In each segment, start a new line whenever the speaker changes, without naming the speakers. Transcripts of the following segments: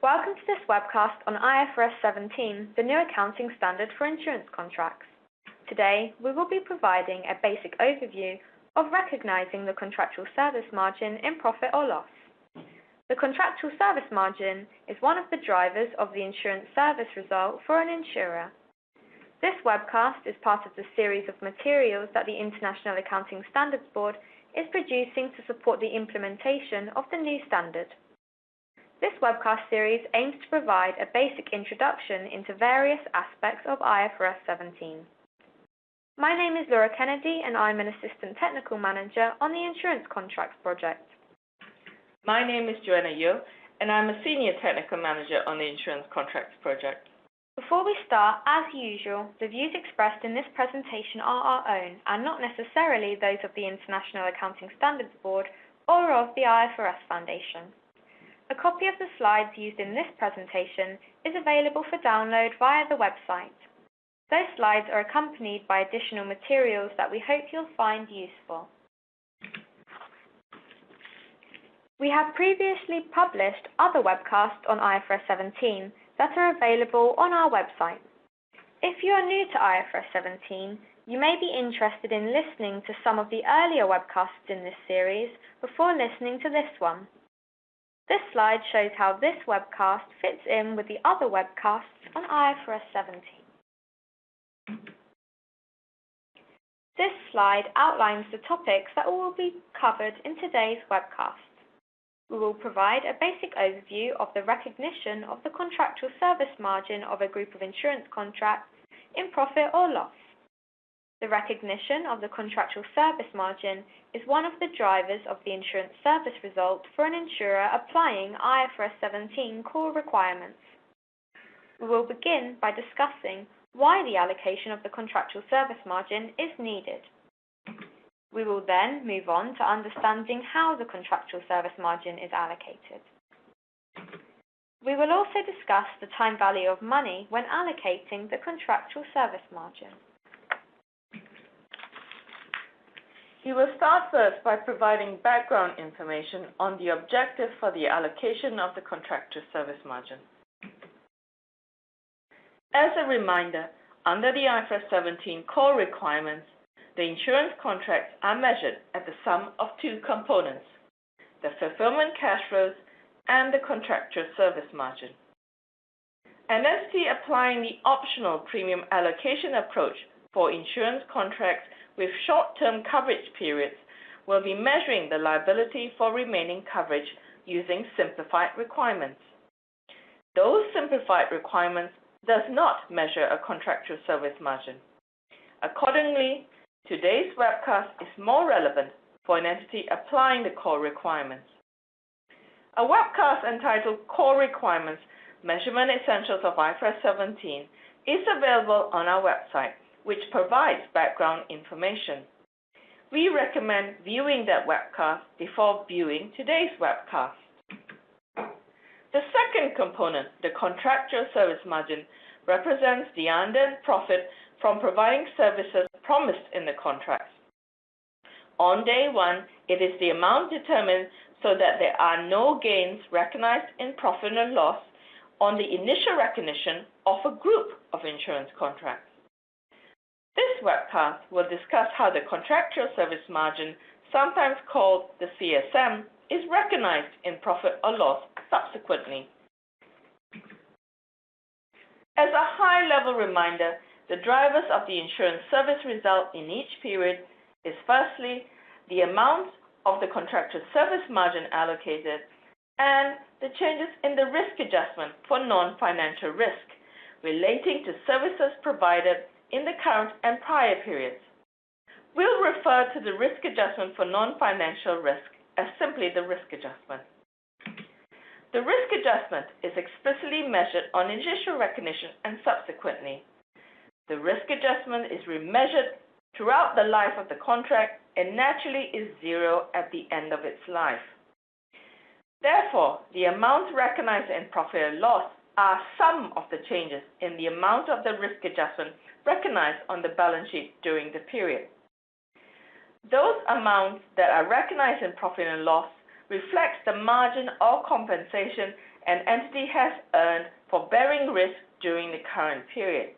Welcome to this webcast on IFRS 17, the new accounting standard for insurance contracts. Today, we will be providing a basic overview of recognizing the contractual service margin in profit or loss. The contractual service margin is one of the drivers of the insurance service result for an insurer. This webcast is part of the series of materials that the International Accounting Standards Board is producing to support the implementation of the new standard. This webcast series aims to provide a basic introduction into various aspects of IFRS 17. My name is Laura Kennedy and I'm an Assistant Technical Manager on the Insurance Contracts project.
My name is Joanna Yeo and I'm a Senior Technical Manager on the Insurance Contracts project.
Before we start, as usual, the views expressed in this presentation are our own and not necessarily those of the International Accounting Standards Board or of the IFRS Foundation. A copy of the slides used in this presentation is available for download via the website. Those slides are accompanied by additional materials that we hope you'll find useful. We have previously published other webcasts on IFRS 17 that are available on our website. If you are new to IFRS 17, you may be interested in listening to some of the earlier webcasts in this series before listening to this one. This slide shows how this webcast fits in with the other webcasts on IFRS 17. This slide outlines the topics that will be covered in today's webcast. We will provide a basic overview of the recognition of the contractual service margin of a group of insurance contracts in profit or loss. The recognition of the contractual service margin is one of the drivers of the insurance service result for an insurer applying IFRS 17 core requirements. We will begin by discussing why the allocation of the contractual service margin is needed. We will then move on to understanding how the contractual service margin is allocated. We will also discuss the time value of money when allocating the contractual service margin.
We will start first by providing background information on the objective for the allocation of the contractual service margin. As a reminder, under the IFRS 17 core requirements, the insurance contracts are measured at the sum of two components, the fulfillment cash flows and the contractual service margin. An entity applying the optional premium allocation approach for insurance contracts with short-term coverage periods will be measuring the liability for remaining coverage using simplified requirements. Those simplified requirements does not measure a contractual service margin. Accordingly, today's webcast is more relevant for an entity applying the core requirements. A webcast entitled Core Requirements Measurement Essentials of IFRS 17 is available on our website, which provides background information. We recommend viewing that webcast before viewing today's webcast. The second component, the contractual service margin, represents the unearned profit from providing services promised in the contracts. On day one, it is the amount determined so that there are no gains recognized in profit or loss on the initial recognition of a group of insurance contracts. This webcast will discuss how the contractual service margin, sometimes called the CSM, is recognized in profit or loss subsequently. As a high-level reminder, the drivers of the insurance service result in each period is firstly the amount of the contractual service margin allocated and the changes in the risk adjustment for non-financial risk relating to services provided in the current and prior periods. We'll refer to the risk adjustment for non-financial risk as simply the risk adjustment. The risk adjustment is explicitly measured on initial recognition and subsequently. The risk adjustment is remeasured throughout the life of the contract and naturally is zero at the end of its life. Therefore, the amounts recognized in profit or loss are some of the changes in the amount of the risk adjustment recognized on the balance sheet during the period. Those amounts that are recognized in profit and loss reflects the margin or compensation an entity has earned for bearing risk during the current period.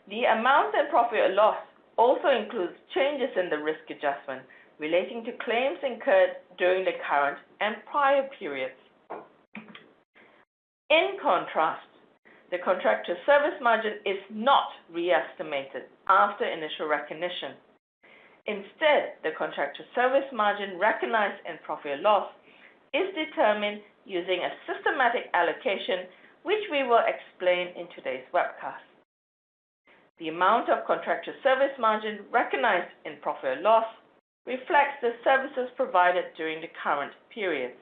The amount in profit or loss also includes changes in the risk adjustment relating to claims incurred during the current and prior periods. In contrast, the contractual service margin is not re-estimated after initial recognition. Instead, the contractual service margin recognized in profit or loss is determined using a systematic allocation, which we will explain in today's webcast. The amount of contractual service margin recognized in profit or loss reflects the services provided during the current period.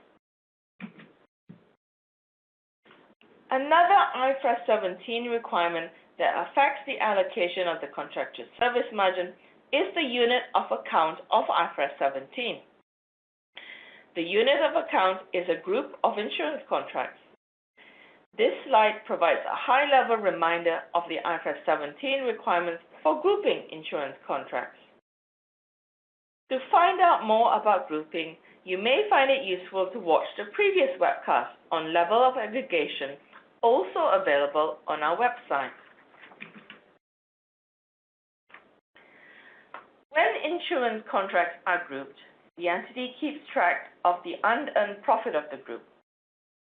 Another IFRS 17 requirement that affects the allocation of the contractual service margin is the unit of account of IFRS 17. The unit of account is a group of insurance contracts. This slide provides a high-level reminder of the IFRS 17 requirements for grouping insurance contracts. To find out more about grouping, you may find it useful to watch the previous webcast on level of aggregation, also available on our website. When insurance contracts are grouped, the entity keeps track of the unearned profit of the group.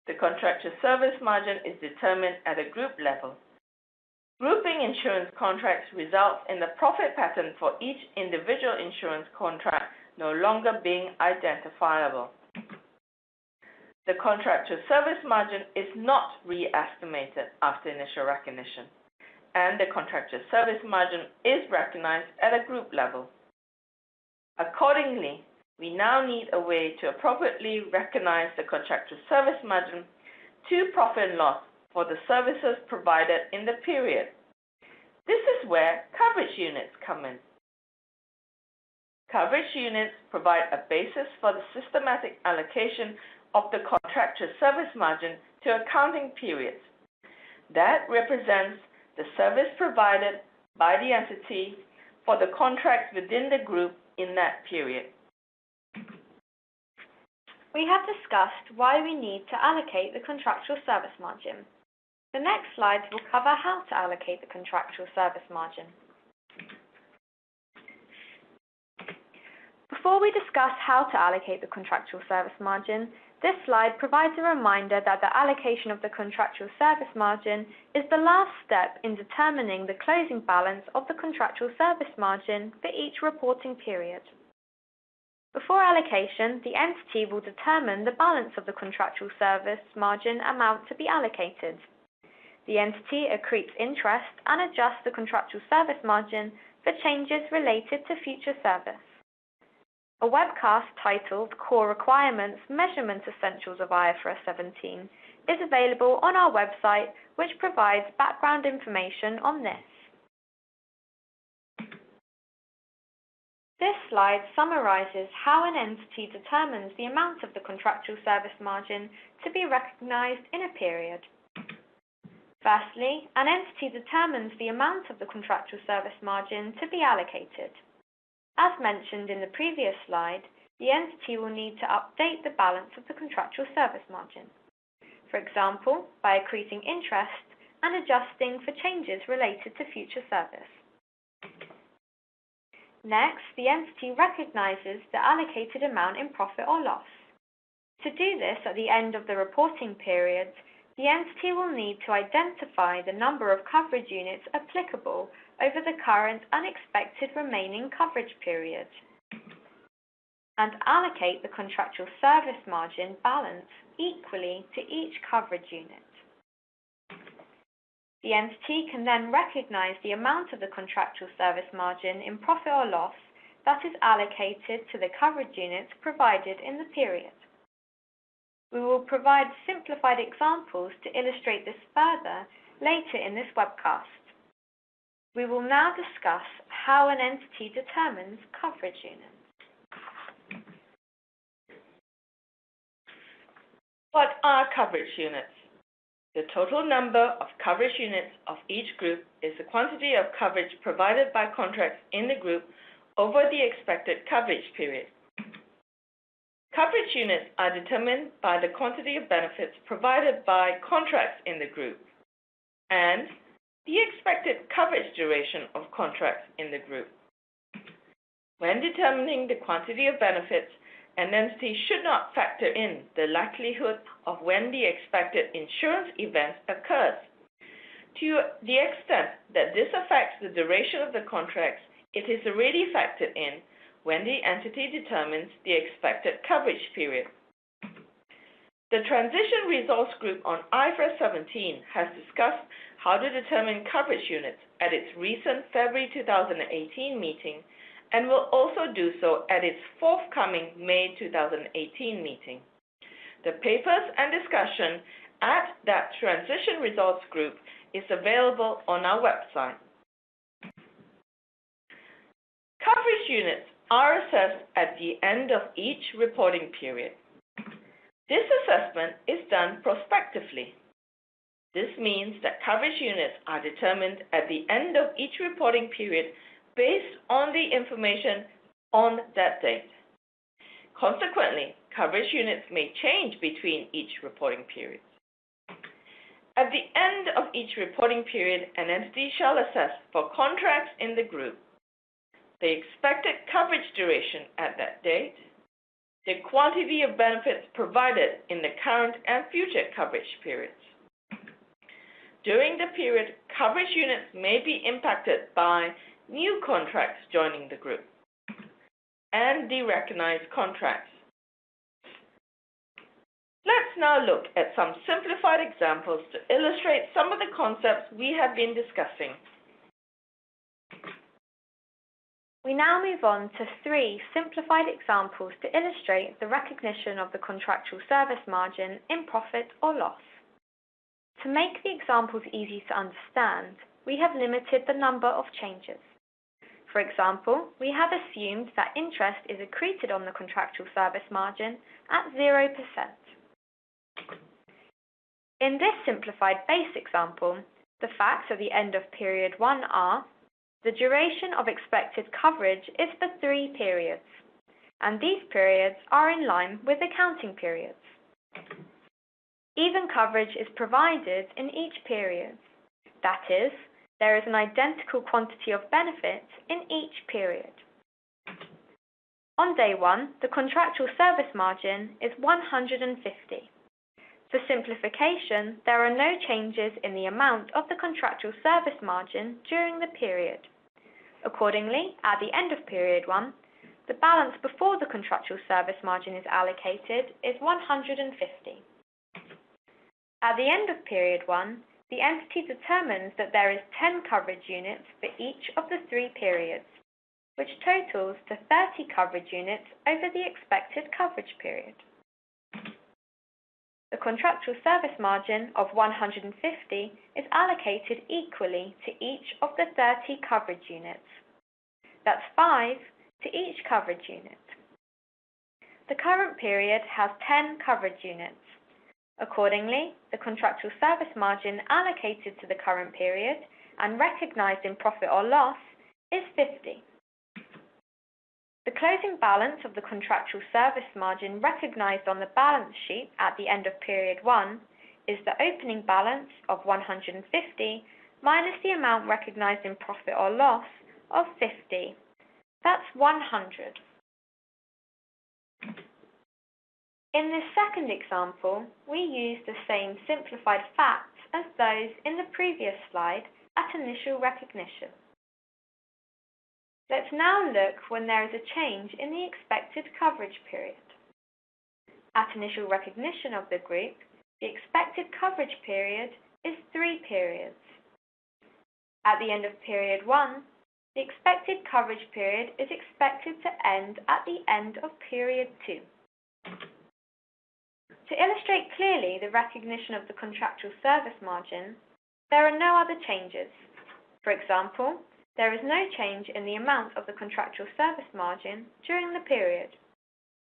The contractual service margin is determined at a group level. Grouping insurance contracts results in the profit pattern for each individual insurance contract no longer being identifiable. The contractual service margin is not re-estimated after initial recognition, and the contractual service margin is recognized at a group level. Accordingly, we now need a way to appropriately recognize the contractual service margin to profit and loss for the services provided in the period. This is where coverage units come in. Coverage units provide a basis for the systematic allocation of the contractual service margin to accounting periods. That represents the service provided by the entity for the contracts within the group in that period.
We have discussed why we need to allocate the contractual service margin. The next slides will cover how to allocate the contractual service margin. Before we discuss how to allocate the contractual service margin, this slide provides a reminder that the allocation of the contractual service margin is the last step in determining the closing balance of the contractual service margin for each reporting period. Before allocation, the entity will determine the balance of the contractual service margin amount to be allocated. The entity accretes interest and adjusts the contractual service margin for changes related to future service. A webcast titled Core Requirements Measurement Essentials of IFRS 17 is available on our website, which provides background information on this. This slide summarizes how an entity determines the amount of the contractual service margin to be recognized in a period. Firstly, an entity determines the amount of the contractual service margin to be allocated. As mentioned in the previous slide, the entity will need to update the balance of the contractual service margin, for example, by accreting interest and adjusting for changes related to future service. Next, the entity recognizes the allocated amount in profit or loss. To do this at the end of the reporting period, the entity will need to identify the number of coverage units applicable over the current and expected remaining coverage period, and allocate the contractual service margin balance equally to each coverage unit. The entity can then recognize the amount of the contractual service margin in profit or loss that is allocated to the coverage units provided in the period. We will provide simplified examples to illustrate this further later in this webcast. We will now discuss how an entity determines coverage units.
What are coverage units? The total number of coverage units of each group is the quantity of coverage provided by contracts in the group over the expected coverage period. Coverage units are determined by the quantity of benefits provided by contracts in the group and the expected coverage duration of contracts in the group. When determining the quantity of benefits, an entity should not factor in the likelihood of when the expected insurance event occurs. To the extent that this affects the duration of the contracts, it is already factored in when the entity determines the expected coverage period. The Transition Resource Group on IFRS 17 has discussed how to determine coverage units at its recent February 2018 meeting and will also do so at its forthcoming May 2018 meeting. The papers and discussion at that Transition Resource Group is available on our website. Coverage units are assessed at the end of each reporting period. This assessment is done prospectively. This means that coverage units are determined at the end of each reporting period based on the information on that date. Consequently, coverage units may change between each reporting period. At the end of each reporting period, an entity shall assess for contracts in the group the expected coverage duration at that date, the quantity of benefits provided in the current and future coverage periods. During the period, coverage units may be impacted by new contracts joining the group and derecognized contracts. Let's now look at some simplified examples to illustrate some of the concepts we have been discussing.
We now move on to 3 simplified examples to illustrate the recognition of the contractual service margin in profit or loss. To make the examples easy to understand, we have limited the number of changes. For example, we have assumed that interest is accreted on the contractual service margin at 0%. In this simplified base example, the facts at the end of period 1 are: the duration of expected coverage is for 3 periods, and these periods are in line with accounting periods. Even coverage is provided in each period. That is, there is an identical quantity of benefits in each period. On day 1, the contractual service margin is 150. For simplification, there are no changes in the amount of the contractual service margin during the period. Accordingly, at the end of period 1, the balance before the contractual service margin is allocated is 150. At the end of period 1, the entity determines that there is 10 coverage units for each of the 3 periods, which totals to 30 coverage units over the expected coverage period. The contractual service margin of 150 is allocated equally to each of the 30 coverage units. That's 5 to each coverage unit. The current period has 10 coverage units. Accordingly, the contractual service margin allocated to the current period and recognized in profit or loss is 50. The closing balance of the contractual service margin recognized on the balance sheet at the end of period 1 is the opening balance of 150 minus the amount recognized in profit or loss of 50. That's 100. In this second example, we use the same simplified facts as those in the previous slide at initial recognition. Let's now look when there is a change in the expected coverage period. At initial recognition of the group, the expected coverage period is 3 periods. At the end of period 1, the expected coverage period is expected to end at the end of period 2. To illustrate clearly the recognition of the contractual service margin, there are no other changes. For example, there is no change in the amount of the contractual service margin during the period.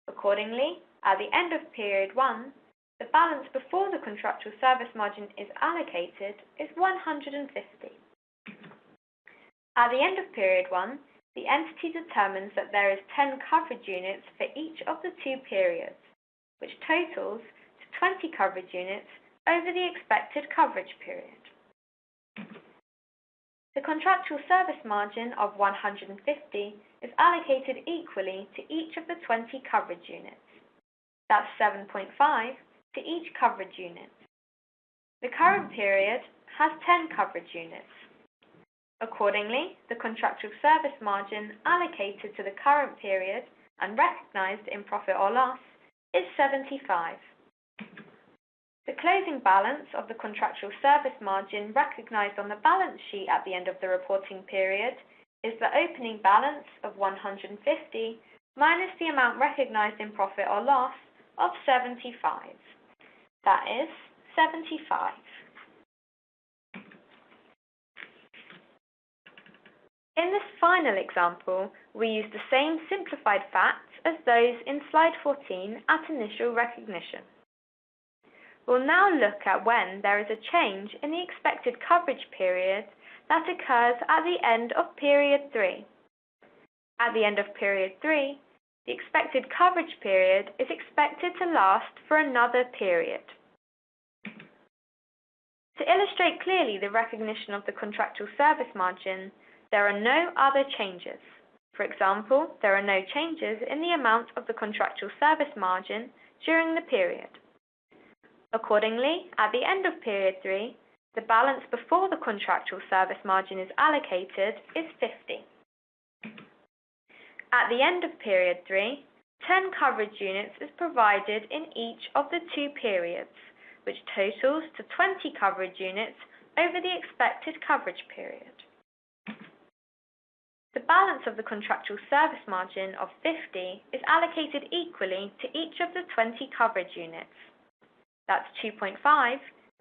Accordingly, at the end of period 1, the balance before the contractual service margin is allocated is 150. At the end of period 1, the entity determines that there is 10 coverage units for each of the 2 periods, which totals to 20 coverage units over the expected coverage period. The contractual service margin of 150 is allocated equally to each of the 20 coverage units. That's 7.5 to each coverage unit. The current period has 10 coverage units. Accordingly, the contractual service margin allocated to the current period and recognized in profit or loss is 75. The closing balance of the contractual service margin recognized on the balance sheet at the end of the reporting period is the opening balance of 150 minus the amount recognized in profit or loss of 75. That is 75. In this final example, we use the same simplified facts as those in slide 14 at initial recognition. We'll now look at when there is a change in the expected coverage period that occurs at the end of period 3. At the end of period 3, the expected coverage period is expected to last for another period. To illustrate clearly the recognition of the contractual service margin, there are no other changes. For example, there are no changes in the amount of the contractual service margin during the period. Accordingly, at the end of period 3, the balance before the contractual service margin is allocated is 50. At the end of period 3, 10 coverage units is provided in each of the 2 periods, which totals to 20 coverage units over the expected coverage period. The balance of the contractual service margin of 50 is allocated equally to each of the 20 coverage units. That's 2.5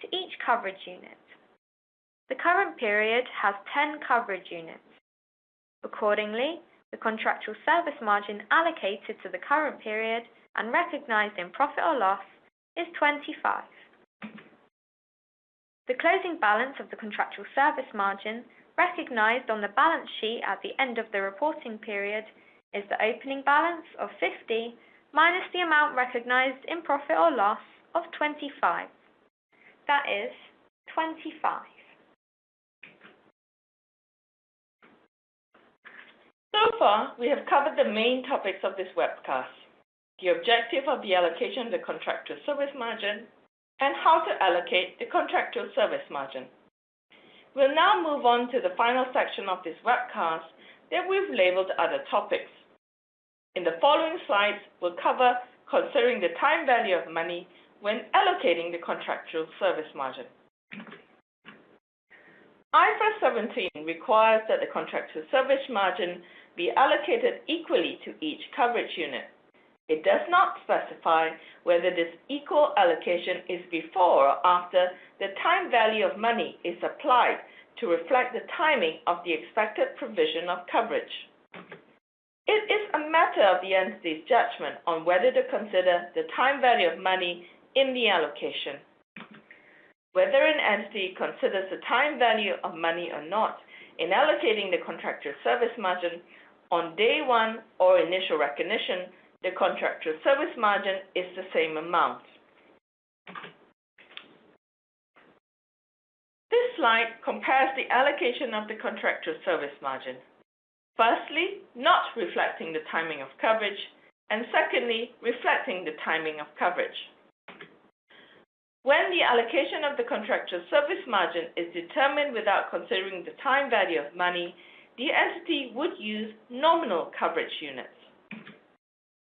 to each coverage unit. The current period has 10 coverage units. Accordingly, the contractual service margin allocated to the current period and recognized in profit or loss is 25. The closing balance of the contractual service margin recognized on the balance sheet at the end of the reporting period is the opening balance of 50 minus the amount recognized in profit or loss of 25. That is 25.
So far, we have covered the main topics of this webcast, the objective of the allocation of the contractual service margin, and how to allocate the contractual service margin. We'll now move on to the final section of this webcast that we've labeled other topics. In the following slides, we'll cover considering the time value of money when allocating the contractual service margin. IFRS 17 requires that the contractual service margin be allocated equally to each coverage unit. It does not specify whether this equal allocation is before or after the time value of money is applied to reflect the timing of the expected provision of coverage. It is a matter of the entity's judgment on whether to consider the time value of money in the allocation. Whether an entity considers the time value of money or not in allocating the contractual service margin on day 1 or initial recognition, the contractual service margin is the same amount. This slide compares the allocation of the contractual service margin. Firstly, not reflecting the timing of coverage, and secondly, reflecting the timing of coverage. When the allocation of the contractual service margin is determined without considering the time value of money, the entity would use nominal coverage units.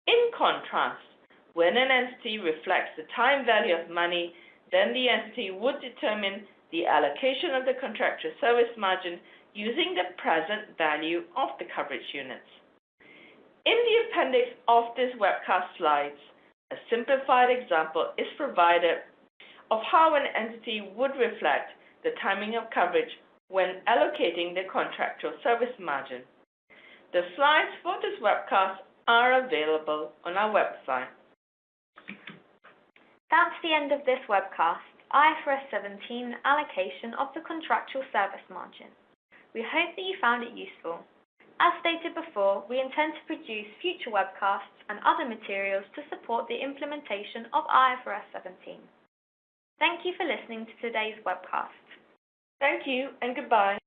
In contrast, when an entity reflects the time value of money, then the entity would determine the allocation of the contractual service margin using the present value of the coverage units. In the appendix of this webcast slides, a simplified example is provided of how an entity would reflect the timing of coverage when allocating the contractual service margin. The slides for this webcast are available on our website.
That's the end of this webcast, IFRS 17 allocation of the contractual service margin. We hope that you found it useful. As stated before, we intend to produce future webcasts and other materials to support the implementation of IFRS 17. Thank you for listening to today's webcast.
Thank you and goodbye.